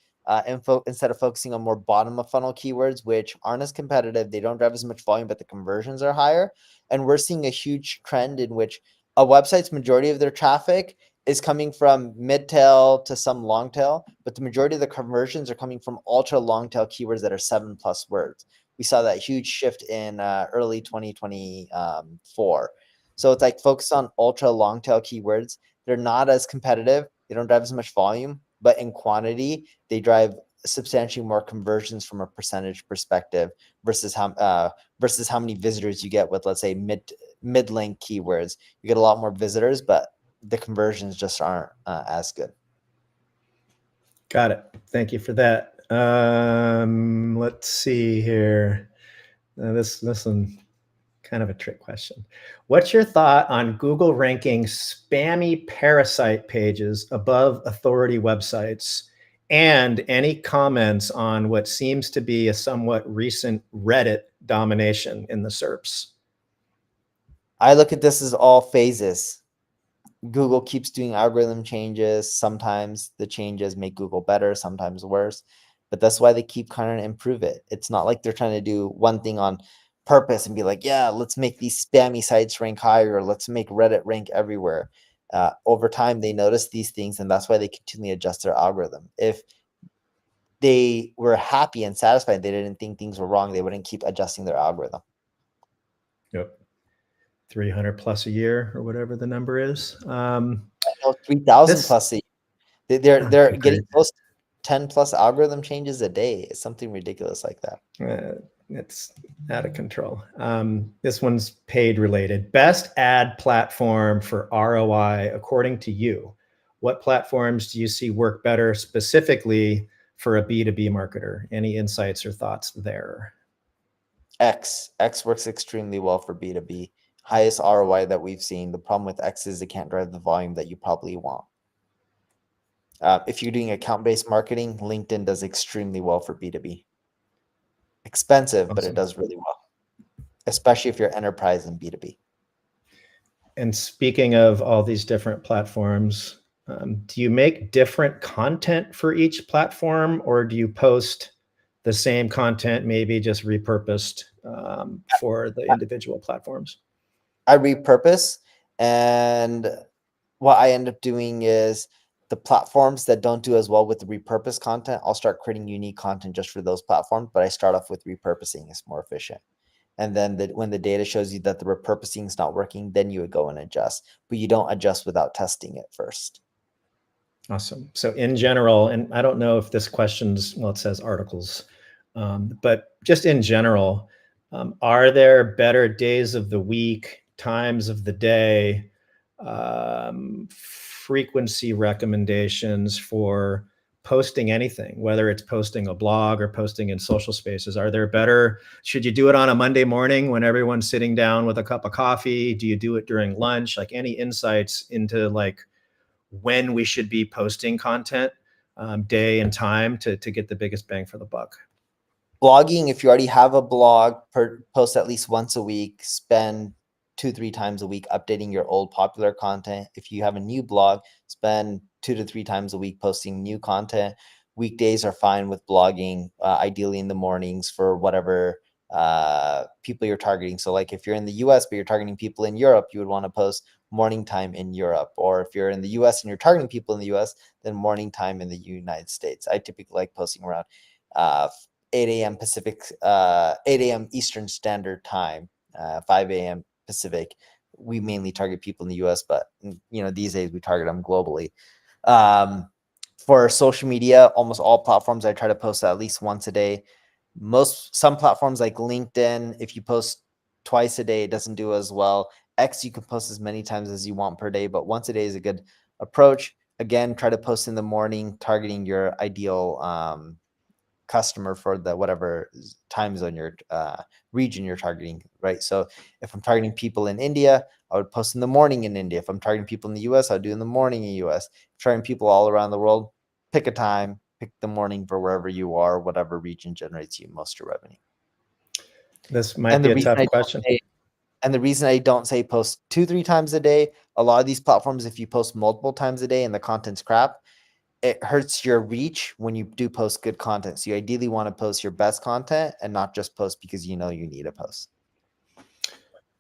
instead of focusing on more bottom of funnel keywords, which aren't as competitive. They don't drive as much volume, but the conversions are higher. And we're seeing a huge trend in which a website's majority of their traffic is coming from mid tail to some long tail, but the majority of the conversions are coming from ultra long tail keywords that are 7+ words. We saw that huge shift in early 2024. So it's like focus on ultra long tail keywords. They're not as competitive. They don't drive as much volume, but in quantity, they drive substantially more conversions from a percentage perspective versus how many visitors you get with, let's say, mid-length keywords. You get a lot more visitors, but the conversions just aren't as good. Got it. Thank you for that. Let's see here. This one, kind of a trick question. What's your thought on Google ranking spammy parasite pages above authority websites? And any comments on what seems to be a somewhat recent Reddit domination in the SERPs? I look at this as all phases. Google keeps doing algorithm changes. Sometimes the changes make Google better, sometimes worse. But that's why they keep trying to improve it. It's not like they're trying to do one thing on purpose and be like, yeah, let's make these spammy sites rank higher. Let's make Reddit rank everywhere. Over time, they notice these things, and that's why they continually adjust their algorithm. If they were happy and satisfied, they didn't think things were wrong, they wouldn't keep adjusting their algorithm. Yep. 300 plus a year or whatever the number is. 3,000 This plus a year. They're okay, getting great. close to 10 plus algorithm changes a day. It's something ridiculous like that. It's out of control. This one's paid related. Best ad platform for ROI according to you. What platforms do you see work better specifically for a B2B marketer? Any insights or thoughts there? X works extremely well for B2B. Highest ROI that we've seen. The problem with X is it can't drive the volume that you probably want. If you're doing account-based marketing, LinkedIn does extremely well for B2B. Expensive, but it Awesome. does really well, especially if you're enterprise and B2B. And speaking of all these different platforms, do you make different content for each platform, or do you post the same content, maybe just repurposed for the individual platforms? I repurpose, and what I end up doing is the platforms that don't do as well with the repurposed content, I'll start creating unique content just for those platforms, but I start off with repurposing. It's more efficient. And then when the data shows you that the repurposing is not working, then you would go and adjust, but you don't adjust without testing it first. Awesome. So in general, and I don't know if this question's, well, it says articles, but just in general, are there better days of the week, times of the day, frequency recommendations for posting anything, whether it's posting a blog or posting in social spaces? Are there better, should you do it on a Monday morning when everyone's sitting down with a cup of coffee? Do you do it during lunch? Like, any insights into like when we should be posting content, day and time to get the biggest bang for the buck? Blogging, if you already have a blog, post at least once a week, spend 2-3 times a week updating your old popular content. If you have a new blog, spend 2 to 3 times a week posting new content. Weekdays are fine with blogging, ideally in the mornings for whatever people you're targeting. So like if you're in the US but you're targeting people in Europe, you would want to post morning time in Europe. Or if you're in the US and you're targeting people in the US, then morning time in the United States. I typically like posting around 8 a.m. Pacific, 8 a.m. Eastern Standard Time, 5 a.m. Pacific. We mainly target people in the US, but these days we target them globally. For social media, almost all platforms, I try to post at least once a day. Some platforms like LinkedIn, if you post twice a day, it doesn't do as well. X, you can post as many times as you want per day, but once a day is a good approach. Again, try to post in the morning, targeting your ideal customer for the whatever time zone your region you're targeting, right? So if I'm targeting people in India, I would post in the morning in India. If I'm targeting people in the US, I'll do in the morning in US. If I'm targeting people all around the world, pick a time, pick the morning for wherever you are, whatever region generates you most of revenue. This might be a tough question. And the reason I don't say post 2-3 times a day, a lot of these platforms, if you post multiple times a day and the content's crap, it hurts your reach when you do post good content. So you ideally want to post your best content and not just post because you need a post.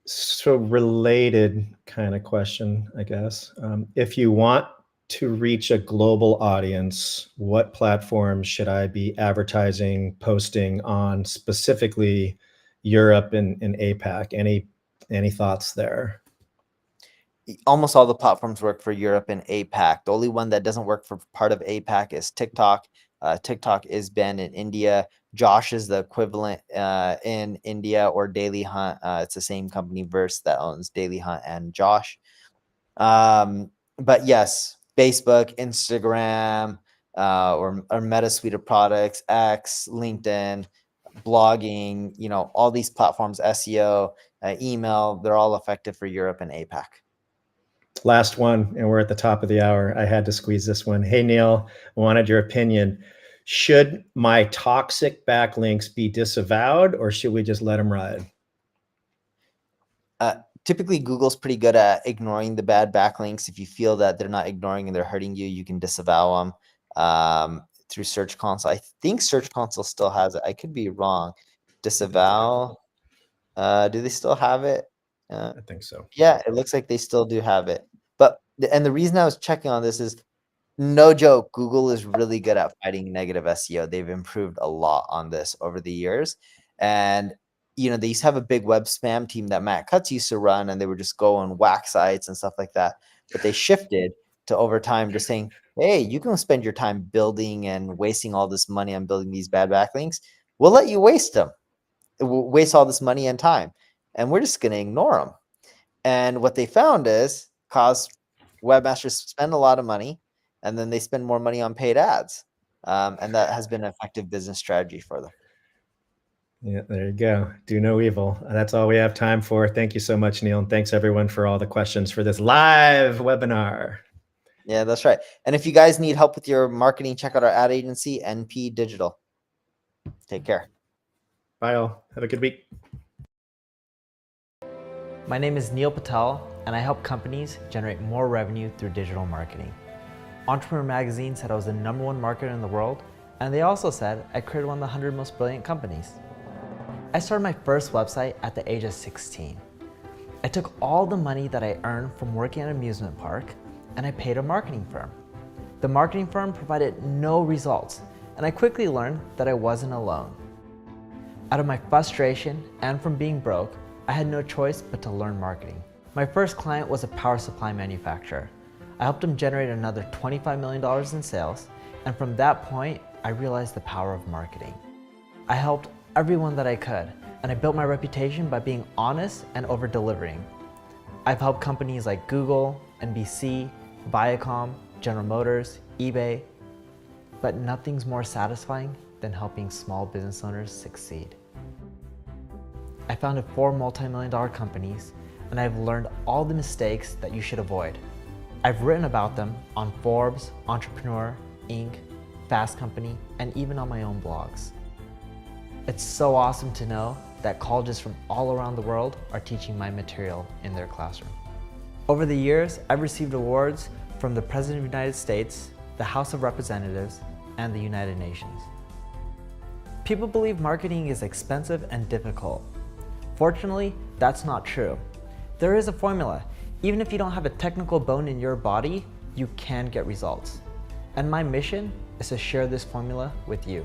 So related kind of question, I guess. If you want to reach a global audience, what platform should I be advertising, posting on, specifically Europe and APAC? Any thoughts there? Almost all the platforms work for Europe and APAC. The only one that doesn't work for part of APAC is TikTok. TikTok is banned in India. Josh is the equivalent in India, or Daily Hunt. It's the same company, Verse, that owns Daily Hunt and Josh. But yes, Facebook, Instagram, or Meta suite of products, X, LinkedIn, blogging, all these platforms, SEO, email, they're all effective for Europe and APAC. Last one, and we're at the top of the hour. I had to squeeze this one. Hey, Neil, I wanted your opinion. Should my toxic backlinks be disavowed, or should we just let them ride? Typically, Google's pretty good at ignoring the bad backlinks. If you feel that they're not ignoring and they're hurting you, you can disavow them through Search Console. I think Search Console still has it. I could be wrong. Disavow. Do they still have it? I think so. Yeah, it looks like they still do have it. But the reason I was checking on this is, no joke, Google is really good at fighting negative SEO. They've improved a lot on this over the years. And they used to have a big web spam team that Matt Cutts used to run, and they would just go and whack sites and stuff like that. But they shifted to over time just saying, hey, you can spend your time building and wasting all this money on building these bad backlinks. We'll let you waste them, waste all this money and time, and we're just going to ignore them. And what they found is cause webmasters spend a lot of money, and then they spend more money on paid ads. And that has been an effective business strategy for them. Yeah, there you go. Do no evil. That's all we have time for. Thank you so much, Neil. And thanks everyone for all the questions for this live webinar. Yeah, that's right. And if you guys need help with your marketing, check out our ad agency, NP Digital. Take care. Bye all. Have a good week. My name is Neil Patel, and I help companies generate more revenue through digital marketing. Entrepreneur Magazine said I was the #1 marketer in the world, and they also said I created one of the 100 most brilliant companies. I started my first website at the age of 16. I took all the money that I earned from working at an amusement park, and I paid a marketing firm. The marketing firm provided no results, and I quickly learned that I wasn't alone. Out of my frustration and from being broke, I had no choice but to learn marketing. My first client was a power supply manufacturer. I helped them generate another $25 million in sales, and from that point, I realized the power of marketing. I helped everyone that I could, and I built my reputation by being honest and over-delivering. I've helped companies like Google, NBC, Viacom, General Motors, eBay, but nothing's more satisfying than helping small business owners succeed. I founded 4 multi-million-dollar companies, and I've learned all the mistakes that you should avoid. I've written about them on Forbes, Entrepreneur, Inc., Fast Company, and even on my own blogs. It's so awesome to know that colleges from all around the world are teaching my material in their classroom. Over the years, I've received awards from the President of the United States, the House of Representatives, and the United Nations. People believe marketing is expensive and difficult. Fortunately, that's not true. There is a formula. Even if you don't have a technical bone in your body, you can get results. And my mission is to share this formula with you.